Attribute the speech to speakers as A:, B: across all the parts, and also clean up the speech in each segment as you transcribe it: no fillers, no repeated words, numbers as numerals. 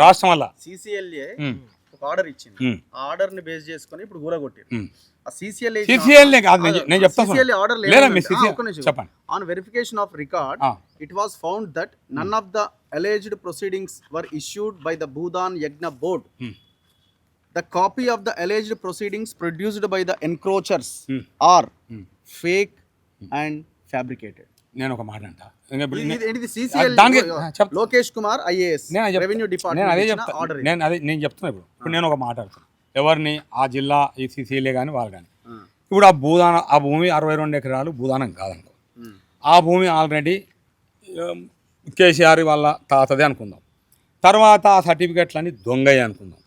A: రాష్ట్రం వల్ల
B: సిసిఎల్ఏ ఒక ఆర్డర్ ఇచ్చింది. ఆ ఆర్డర్ ని బేస్ చేసుకొని ఇప్పుడు కూలగొట్టారు. ఆ
A: సిసిఎల్ఏ కాదు, నేను చెప్తాను.
B: సిసిఎల్ఏ ఆర్డర్
A: చెప్పండి.
B: On verification of record it was found that none of the alleged proceedings were issued by the Bhudan Yagna board. The copy of the alleged proceedings produced by the encroachers are fake and fabricated.
A: నేను ఒక మాట అంట,
B: Lokesh Kumar IAS revenue department
A: నేను చెప్తున్నా. ఇప్పుడు నేను ఒక మాట అడుగుతాను, ఎవరిని ఆ జిల్లా ఈ సిసిఎల్ఏ కానీ వాళ్ళు కానీ. ఇప్పుడు ఆ భూమి 62 ఎకరాలు భూదానం కాదనుకో, ఆ భూమి ఆల్రెడీ కేసీఆర్ వాళ్ళ తాతదే అనుకుందాం. తర్వాత ఆ సర్టిఫికెట్లన్నీ దొంగయ్య అనుకుందాం.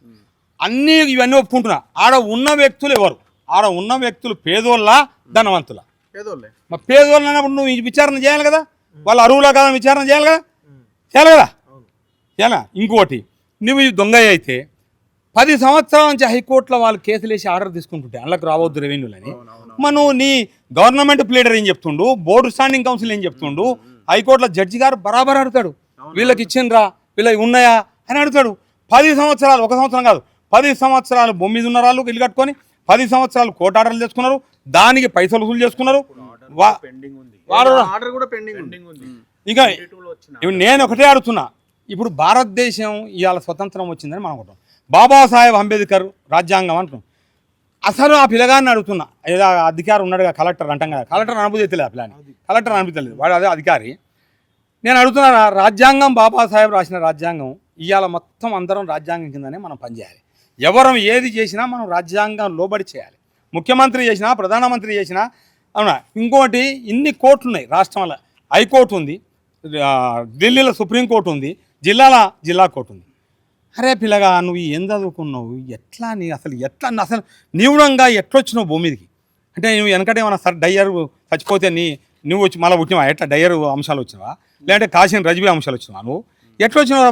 A: అన్నీ ఇవన్నీ ఒప్పుకుంటున్నా. ఆడ ఉన్న వ్యక్తులు ఎవరు? ఆడ ఉన్న వ్యక్తులు పేదోళ్ళ ధనవంతుల? పేదోళ్ళు అన్నప్పుడు నువ్వు విచారణ చేయాలి కదా, వాళ్ళ అరువులా కదా విచారణ చేయాలి కదా, చేయాలా? ఇంకోటి, నువ్వు దొంగయ్య అయితే 10 సంవత్సరాల నుంచి హైకోర్టులో వాళ్ళు కేసులు వేసి ఆర్డర్ తీసుకుంటుంటే అందులోకి రావద్దు రెవెన్యూలని. మనం నీ గవర్నమెంట్ ప్లీడర్ ఏం చెప్తుండు, బోర్డు స్టాండింగ్ కౌన్సిల్ ఏం చెప్తుండు, హైకోర్టులో జడ్జి గారు బరాబర్ అడుగుతాడు, వీళ్ళకి ఇచ్చిండ్రా, వీళ్ళకి ఉన్నాయా అని అడుగుతాడు. 10 సంవత్సరాలు, 1 సంవత్సరం కాదు, 10 సంవత్సరాలు భూమి మీద ఉన్న వాళ్ళు ఇల్లు కట్టుకొని 10 సంవత్సరాలు కోర్టు ఆర్డర్లు చేసుకున్నారు, దానికి పైసలు వసూలు చేసుకున్నారు. ఇంకా నేను ఒకటే అడుగుతున్నా, ఇప్పుడు భారతదేశం ఇవాళ స్వతంత్రం వచ్చిందని మనం అనుకుంటాం, బాబాసాహెబ్ అంబేద్కర్ రాజ్యాంగం అంటున్నాం. అసలు ఆ పిల్లగాన్ని అడుగుతున్నా, ఏదో అధికారి ఉన్నాడుగా కలెక్టర్ అంటాం కదా, కలెక్టర్ అనుభూతిలేదు, ఆ పిల్లని కలెక్టర్ అనిపించలేదు, వాడు అదే అధికారి. నేను అడుగుతున్నా, రాజ్యాంగం బాబాసాహెబ్ రాసిన రాజ్యాంగం ఇవాళ మొత్తం అందరం రాజ్యాంగం కిందనే మనం పనిచేయాలి. ఎవరం ఏది చేసినా మనం రాజ్యాంగం లోబడి చేయాలి. ముఖ్యమంత్రి చేసినా, ప్రధానమంత్రి చేసినా. అవునా? ఇంకోటి, ఇన్ని కోర్టులు ఉన్నాయి రాష్ట్రంలో. హైకోర్టు ఉంది, ఢిల్లీలో సుప్రీంకోర్టు ఉంది, జిల్లా కోర్టు ఉంది. అరే పిల్లగా, నువ్వు ఏం చదువుకున్నావు, ఎట్లా అసలు నీవుడంగా ఎట్లొచ్చినావు భూమిదికి? అంటే నువ్వు వెనకటేమన్నా సార్ డయ్యర్ చచ్చిపోతే నువ్వు వచ్చి మళ్ళీ పుట్టినావా? ఎట్లా డయ్యర్ అంశాలు వచ్చినావా, లేదంటే కాసిన రజ్బీ అంశాలు వచ్చినావా? నువ్వు ఎట్లా వచ్చినావు?